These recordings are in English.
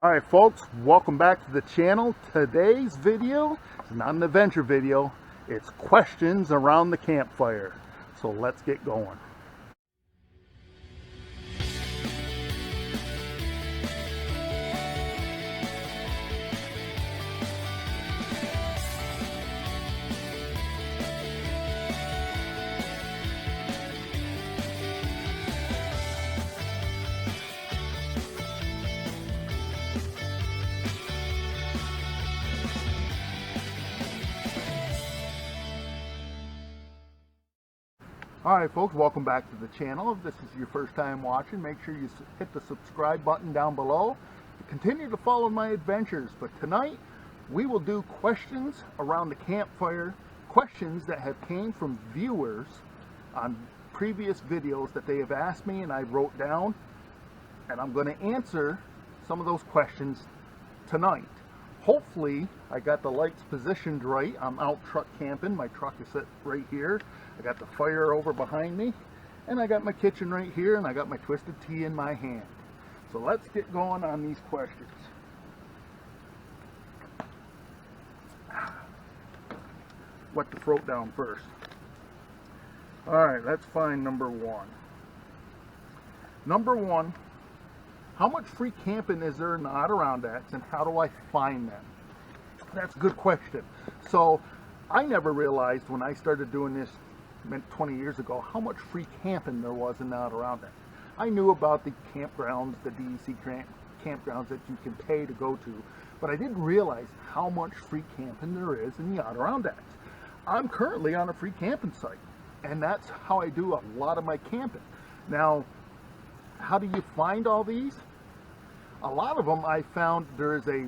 Alright folks, welcome back to the channel. Today's video is not an adventure video, it's questions around the campfire. So let's get going. Alright folks, welcome back to the channel. If this is your first time watching, make sure you hit the subscribe button down below. Continue to follow my adventures, but tonight we will do questions around the campfire, questions that have came from viewers on previous videos that they have asked me and I wrote down, and I'm going to answer some of those questions tonight. Hopefully I got the lights positioned right. I'm out truck camping. My truck is set right here. I got the fire over behind me, and I got my kitchen right here, and I got my twisted tea in my hand. So let's get going on these questions. Wet the throat down first. Alright, let's find number one. Number one, how much free camping is there in the Adirondacks, and how do I find them? That's a good question. So I never realized when I started doing this 20 years ago how much free camping there was in the Adirondacks. I knew about the campgrounds, the DEC campgrounds that you can pay to go to, but I didn't realize how much free camping there is in the Adirondacks. I'm currently on a free camping site, and that's how I do a lot of my camping. Now, how do you find all these? A lot of them I found. There is a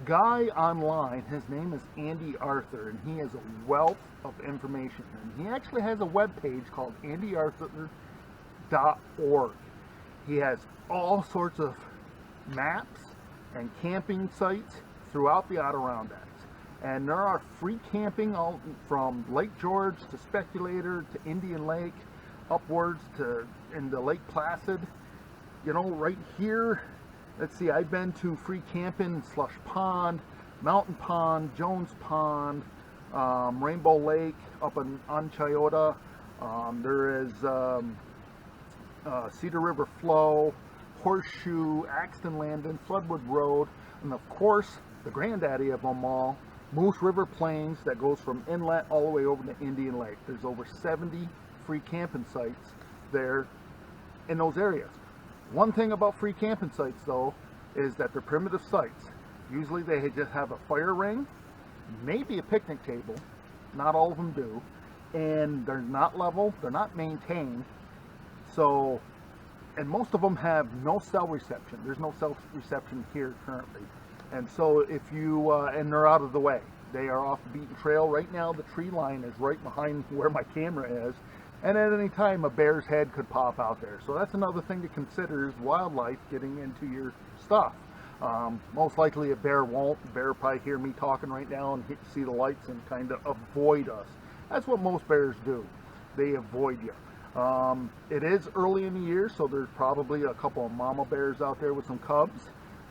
guy online, his name is Andy Arthur, and he has a wealth of information, and he actually has a web page called endorsing.org. He has all sorts of maps and camping sites throughout the Adirondacks, and there are free camping all from Lake George to Speculator to Indian Lake, upwards to into Lake Placid. You know, right here, let's see, I've been to free camping in Slush Pond, Mountain Pond, Jones Pond, Rainbow Lake up on Chayota. There is Cedar River Flow, Horseshoe, Axton Landing, Floodwood Road, and of course, the granddaddy of them all, Moose River Plains, that goes from inlet all the way over to Indian Lake. There's over 70 free camping sites there in those areas. One thing about free camping sites, though, is that they're primitive sites. Usually they just have a fire ring, maybe a picnic table. Not all of them do. And they're not level, they're not maintained. So, and most of them have no cell reception. There's no cell reception here currently. And so if you, and they're out of the way. They are off the beaten trail. Right now the tree line is right behind where my camera is. And at any time, a bear's head could pop out there. So that's another thing to consider, is wildlife getting into your stuff. Most likely a bear won't. A bear will probably hear me talking right now and see the lights and kind of avoid us. That's what most bears do. They avoid you. It is early in the year, so there's probably a couple of mama bears out there with some cubs.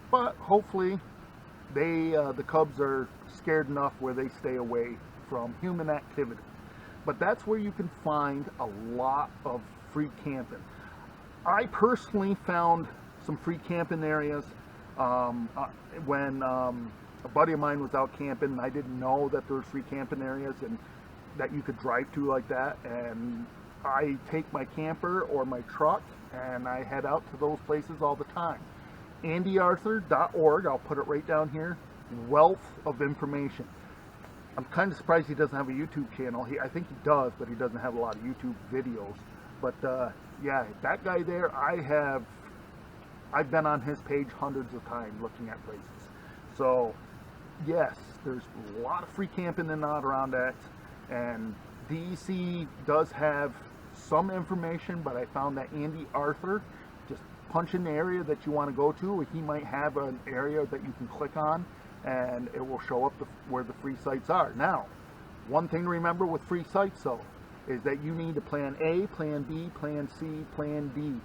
But hopefully, the cubs are scared enough where they stay away from human activity. But that's where you can find a lot of free camping. I personally found some free camping areas when a buddy of mine was out camping, and I didn't know that there was free camping areas and that you could drive to like that. And I take my camper or my truck and I head out to those places all the time. AndyArthur.org, I'll put it right down here. Wealth of information. I'm kind of surprised he doesn't have a YouTube channel. I think he does, but he doesn't have a lot of YouTube videos. But yeah, that guy there, I've been on his page hundreds of times looking at places. So yes, there's a lot of free camping in the Adirondacks, and DEC does have some information, but I found that Andy Arthur, just punch in the area that you want to go to, he might have an area that you can click on, and it will show up where the free sites are. Now, one thing to remember with free sites, though, is that you need a plan A, plan B, plan C, plan D.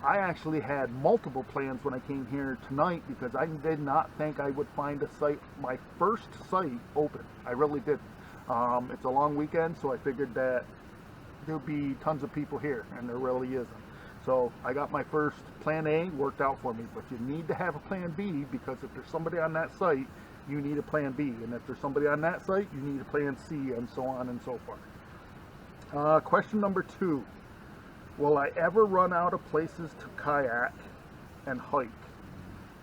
I actually had multiple plans when I came here tonight because I did not think I would find a site, my first site, open. I really didn't. It's a long weekend, so I figured that there'll be tons of people here, and there really isn't. So I got my first plan A worked out for me, but you need to have a plan B, because if there's somebody on that site, you need a plan B, and if there's somebody on that site, you need a plan C, and so on and so forth. Question number 2. Will I ever run out of places to kayak and hike?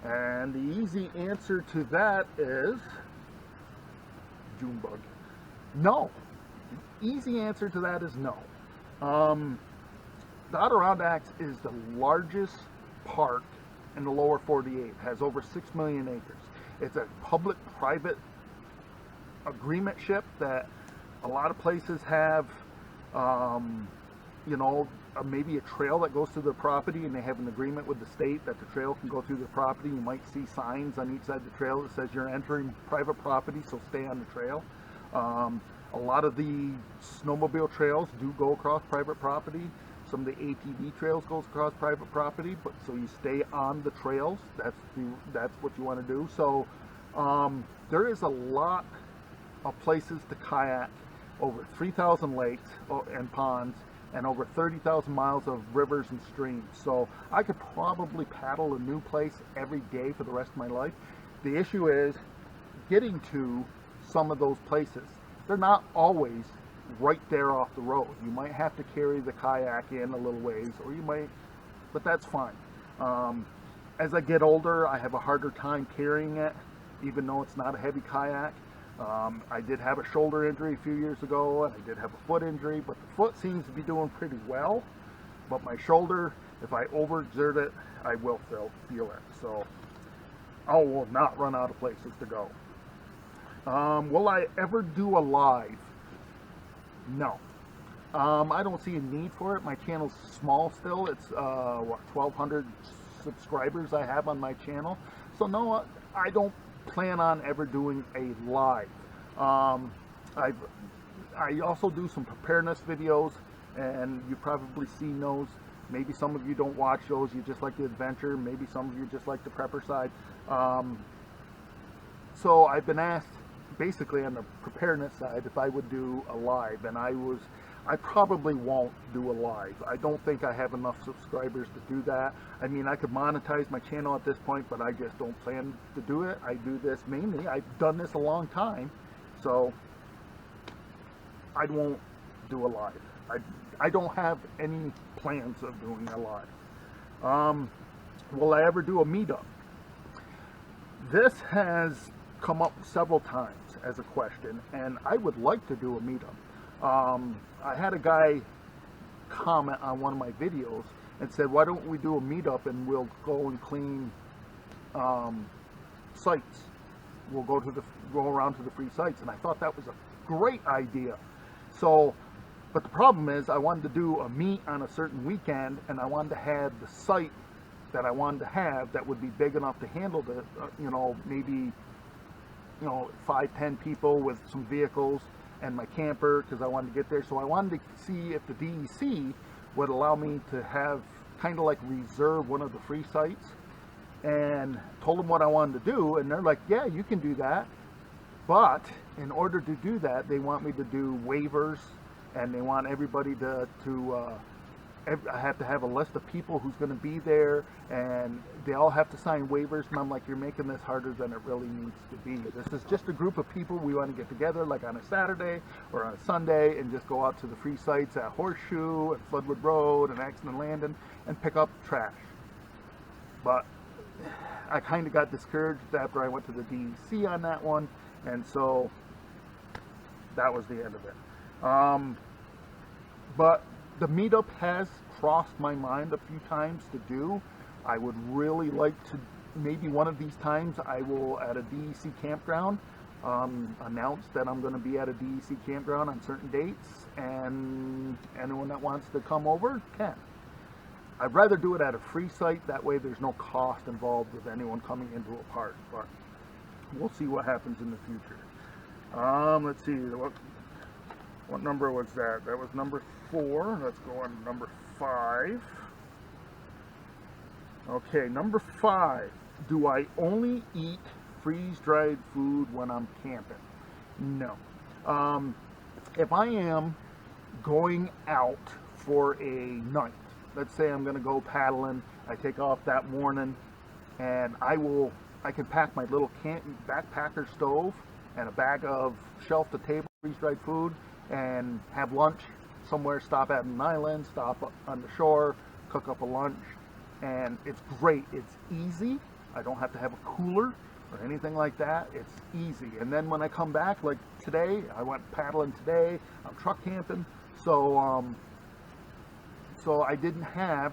And the easy answer to that is Junebug. No. The easy answer to that is no. The Adirondacks is the largest park in the lower 48. It has over 6 million acres. It's a public-private agreement ship that a lot of places have, you know, maybe a trail that goes through their property, and they have an agreement with the state that the trail can go through their property. You might see signs on each side of the trail that says you're entering private property, so stay on the trail. A lot of the snowmobile trails do go across private property. Some of the ATV trails goes across private property, but so you stay on the trails. That's what you want to do. So there is a lot of places to kayak, over 3,000 lakes and ponds, and over 30,000 miles of rivers and streams. So I could probably paddle a new place every day for the rest of my life. The issue is getting to some of those places. They're not always right there off the road. You might have to carry the kayak in a little ways, or you might, but that's fine. As I get older, I have a harder time carrying it, even though it's not a heavy kayak. I did have a shoulder injury a few years ago, and I did have a foot injury, but the foot seems to be doing pretty well. But my shoulder, if I overexert it, I will feel it. So I will not run out of places to go. Will I ever do a live? No. I don't see a need for it. My channel's small still. It's, 1,200 subscribers I have on my channel. So no, I don't plan on ever doing a live. I also do some preparedness videos, and you probably seen those. Maybe some of you don't watch those, you just like the adventure. Maybe some of you just like the prepper side. So I've been asked, basically on the preparedness side, if I would do a live, and I probably won't do a live. I don't think I have enough subscribers to do that. I mean, I could monetize my channel at this point, but I just don't plan to do it. I do this mainly, I've done this a long time, so I won't do a live. I don't have any plans of doing a live. Will I ever do a meetup? This has come up several times as a question, and I would like to do a meetup. I had a guy comment on one of my videos and said, why don't we do a meetup and we'll go and clean sites. We'll go around to the free sites. And I thought that was a great idea. So, but the problem is I wanted to do a meet on a certain weekend, and I wanted to have the site that I wanted to have that would be big enough to handle the, you know, maybe, you know, 5-10 people with some vehicles and my camper, because I wanted to get there. So I wanted to see if the DEC would allow me to have kind of like reserve one of the free sites, and told them what I wanted to do, and they're like, yeah, you can do that, but in order to do that, they want me to do waivers, and they want everybody I have to have a list of people who's going to be there, and they all have to sign waivers. And I'm like, you're making this harder than it really needs to be. This is just a group of people. We want to get together like on a Saturday or on a Sunday and just go out to the free sites at Horseshoe and Floodwood Road and Axton and Landon and pick up trash. But I kind of got discouraged after I went to the DEC on that one, and so that was the end of it. But the meetup has crossed my mind a few times to do. I would really like to, maybe one of these times I will, at a DEC campground, announce that I'm going to be at a DEC campground on certain dates, and anyone that wants to come over can. I'd rather do it at a free site, that way there's no cost involved with anyone coming into a park, but we'll see what happens in the future. Let's see, what number was that? That was number 4. Let's go on to number 5. Okay, number 5. Do I only eat freeze-dried food when I'm camping? No. Um, if I am going out for a night, let's say I'm going to go paddling, I take off that morning, and I can pack my little backpacker stove and a bag of shelf-to-table freeze-dried food and have lunch somewhere, stop at an island, stop on the shore, cook up a lunch, and it's great. It's easy. I don't have to have a cooler or anything like that. It's easy. And then when I come back, like today, I went paddling today, I'm truck camping, so so I didn't have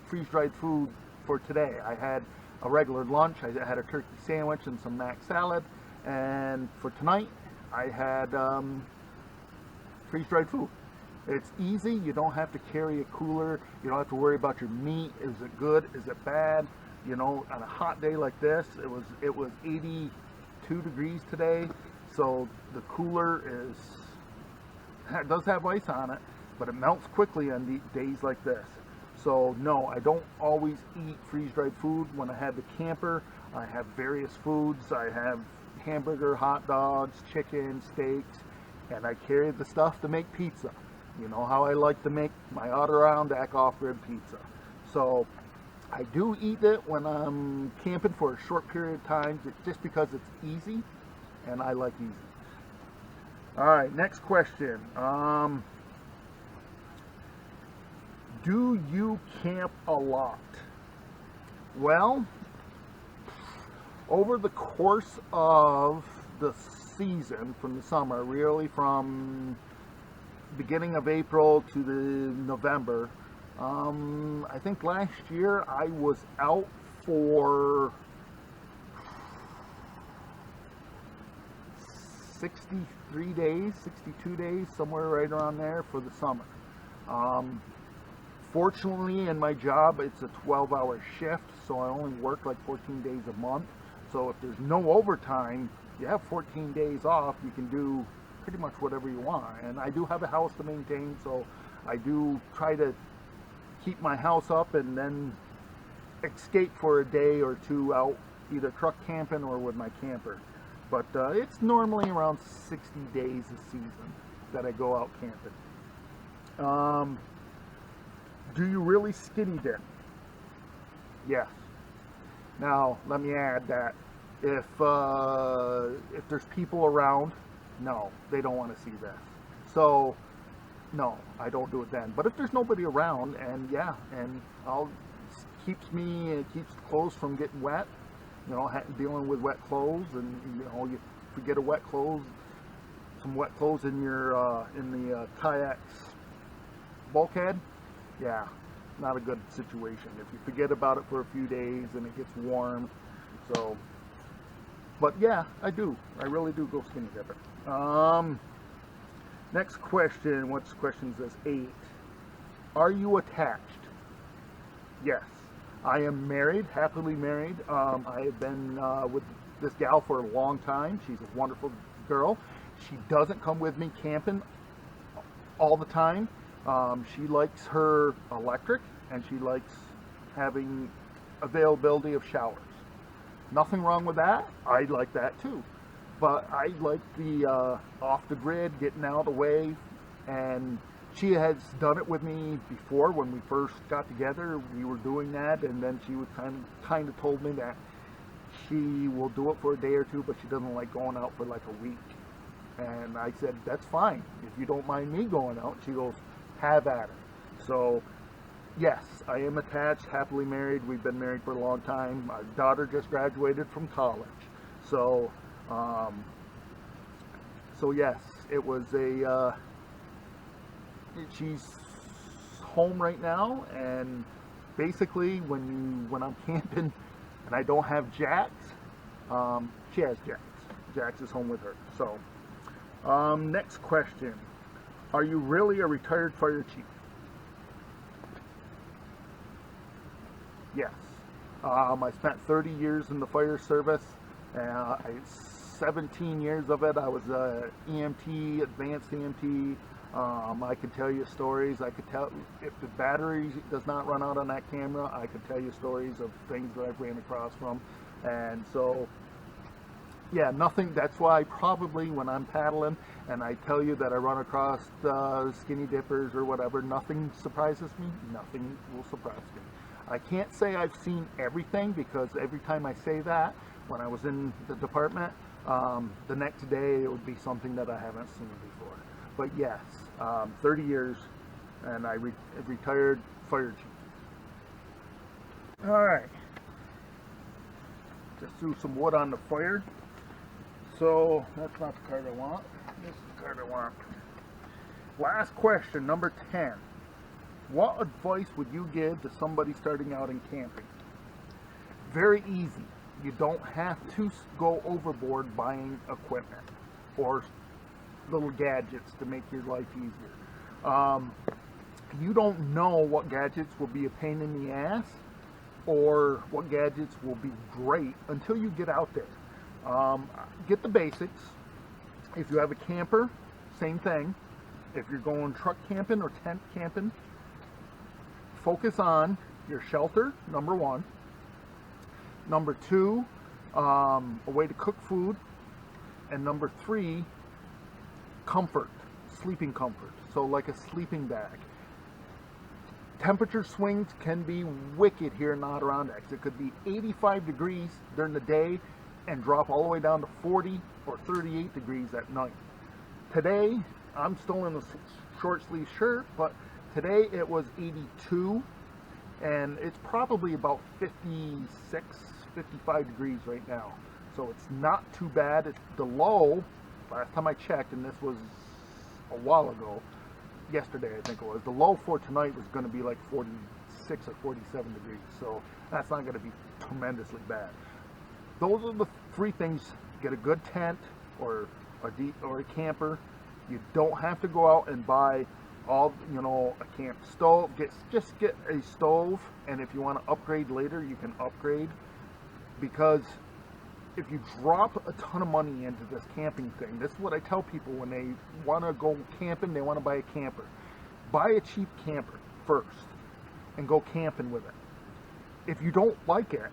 freeze-dried food for today. I had a regular lunch. I had a turkey sandwich and some mac salad, and for tonight I had freeze-dried food. It's easy. You don't have to carry a cooler. You don't have to worry about your meat. Is it good? Is it bad? You know, on a hot day like this, it was 82 degrees today, so the cooler it does have ice on it, but it melts quickly on days like this. So no, I don't always eat freeze-dried food. When I have the camper, I have various foods. I have hamburger, hot dogs, chicken, steaks, and I carry the stuff to make pizza. You know how I like to make my Adirondacks off-grid pizza. So I do eat it when I'm camping for a short period of time, just because it's easy, and I like easy. All right, next question. Do you camp a lot? Well, over the course of the season, from the summer, really from beginning of April to the November, I think last year I was out for 63 days, 62 days, somewhere right around there for the summer. Fortunately, in my job, it's a 12-hour shift, so I only work like 14 days a month. So if there's no overtime, you have 14 days off, you can do pretty much whatever you want. And I do have a house to maintain, so I do try to keep my house up and then escape for a day or two out either truck camping or with my camper. But it's normally around 60 days a season that I go out camping. Do you really skinny dip? Yes. Now, let me add that if there's people around, no, they don't want to see this. So, no, I don't do it then. But if there's nobody around, and yeah, and it keeps clothes from getting wet. You know, dealing with wet clothes, and you know, you forget some wet clothes in your in the kayak's bulkhead. Yeah, not a good situation if you forget about it for a few days and it gets warm. So, but yeah, I really do go skinny dipping. Next question. What's question is this? 8. Are you attached? Yes. I am married, happily married. I have been with this gal for a long time. She's a wonderful girl. She doesn't come with me camping all the time. She likes her electric, and she likes having availability of showers. Nothing wrong with that. I like that too. But I like the off the grid, getting out of the way, and she has done it with me before. When we first got together, we were doing that, and then she was kind of told me that she will do it for a day or two, but she doesn't like going out for like a week. And I said, that's fine. If you don't mind me going out. She goes, have at it. So, yes, I am attached, happily married. We've been married for a long time. My daughter just graduated from college. So, yes, it was she's home right now, and basically when I'm camping and I don't have Jax, she has Jax. Jax is home with her. So, next question. Are you really a retired fire chief? Yes. I spent 30 years in the fire service. 17 years of it, I was a EMT, advanced EMT. I could tell you stories. I could tell, if the battery does not run out on that camera, I could tell you stories of things that I've ran across from. And so, yeah, nothing. That's why probably when I'm paddling and I tell you that I run across skinny dippers or whatever, nothing surprises me. Nothing will surprise me. I can't say I've seen everything, because every time I say that, when I was in the department, the next day it would be something that I haven't seen before. But yes, 30 years, and I retired fire chief. All right, just threw some wood on the fire. So that's not the card I want. This is the card I want. Last question, number 10. What advice would you give to somebody starting out in camping? Very easy. You don't have to go overboard buying equipment or little gadgets to make your life easier. You don't know what gadgets will be a pain in the ass or what gadgets will be great until you get out there. Get the basics. If you have a camper, same thing. If you're going truck camping or tent camping, focus on your shelter, number one. Number two, a way to cook food. And number three, comfort, sleeping comfort. So like a sleeping bag. Temperature swings can be wicked here in the Adirondacks. It could be 85 degrees during the day and drop all the way down to 40 or 38 degrees at night. Today, I'm still in a short sleeve shirt, but today it was 82, and it's probably about 56, 55 degrees right now. So it's not too bad. It's the low, last time I checked, and this was a while ago, yesterday I think it was, the low for tonight was going to be like 46 or 47 degrees. So that's not going to be tremendously bad. Those are the three things. Get a good tent or a camper. You don't have to go out and buy all, a camp stove. Just get a stove, and if you want to upgrade later, you can upgrade, because if you drop a ton of money into this camping thing, this is what I tell people when they want to go camping, they want to buy a camper. Buy a cheap camper first and go camping with it. If you don't like it,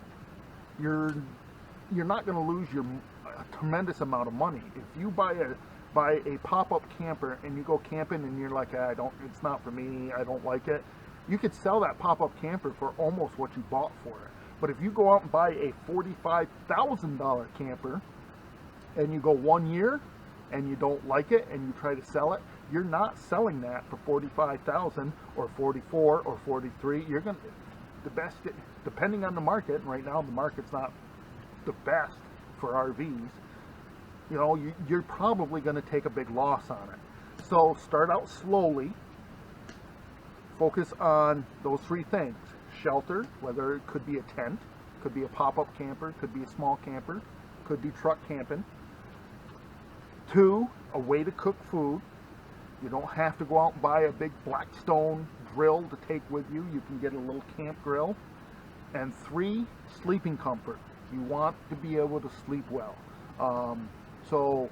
you're not going to lose a tremendous amount of money. If you buy a pop-up camper and you go camping and you're like, it's not for me, I don't like it, you could sell that pop-up camper for almost what you bought for it. But if you go out and buy a $45,000 camper and you go 1 year and you don't like it and you try to sell it, you're not selling that for $45,000 or $44,000 or $43,000. You're going to, the best, depending on the market, and right now the market's not the best for RVs, you're probably going to take a big loss on it. So start out slowly. Focus on those three things. Shelter, whether it could be a tent, could be a pop-up camper, could be a small camper, could be truck camping. Two, a way to cook food. You don't have to go out and buy a big Blackstone grill to take with you. You can get a little camp grill. And three, sleeping comfort. You want to be able to sleep well. So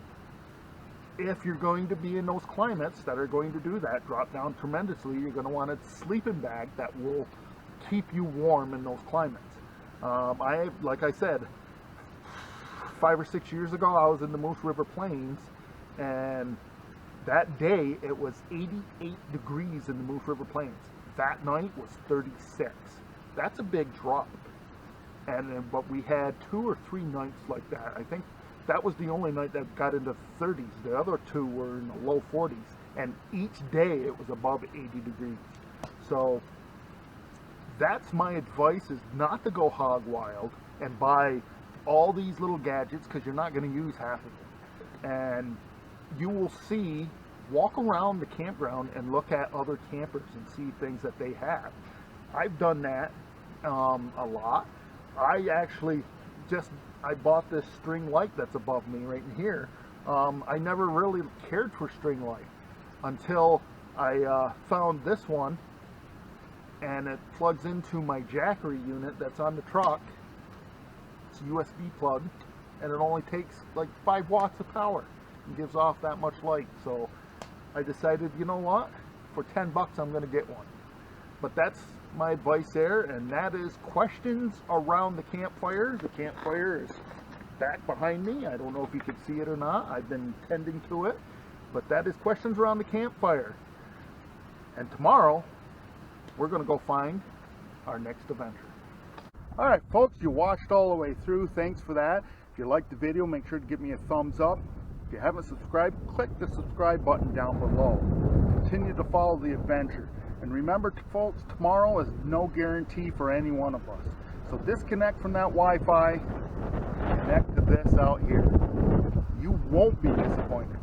if you're going to be in those climates that are going to do that, drop down tremendously, you're going to want a sleeping bag that will keep you warm in those climates. Like I said, 5 or 6 years ago, I was in the Moose River Plains, and that day it was 88 degrees in the Moose River Plains. That night was 36. That's a big drop. But we had 2 or 3 nights like that. I think that was the only night that got into 30s. The other 2 were in the low 40s, and each day it was above 80 degrees. So that's my advice, is not to go hog wild and buy all these little gadgets, because you're not going to use half of it. And you will see, walk around the campground and look at other campers and see things that they have. I've done that a lot. I bought this string light that's above me right in here. I never really cared for string light until I found this one, and it plugs into my Jackery unit that's on the truck. It's a USB plug, and it only takes like 5 watts of power and gives off that much light. So I decided, you know what, for 10 bucks I'm going to get one. But that's my advice there, and that is questions around the campfire. The campfire is back behind me. I don't know if you can see it or not. I've been tending to it, but that is questions around the campfire. And tomorrow we're going to go find our next adventure. All right, folks, you watched all the way through. Thanks for that. If you liked the video, make sure to give me a thumbs up. If you haven't subscribed, click the subscribe button down below. Continue to follow the adventure. And remember, folks, tomorrow is no guarantee for any one of us. So disconnect from that Wi-Fi, connect to this out here. You won't be disappointed.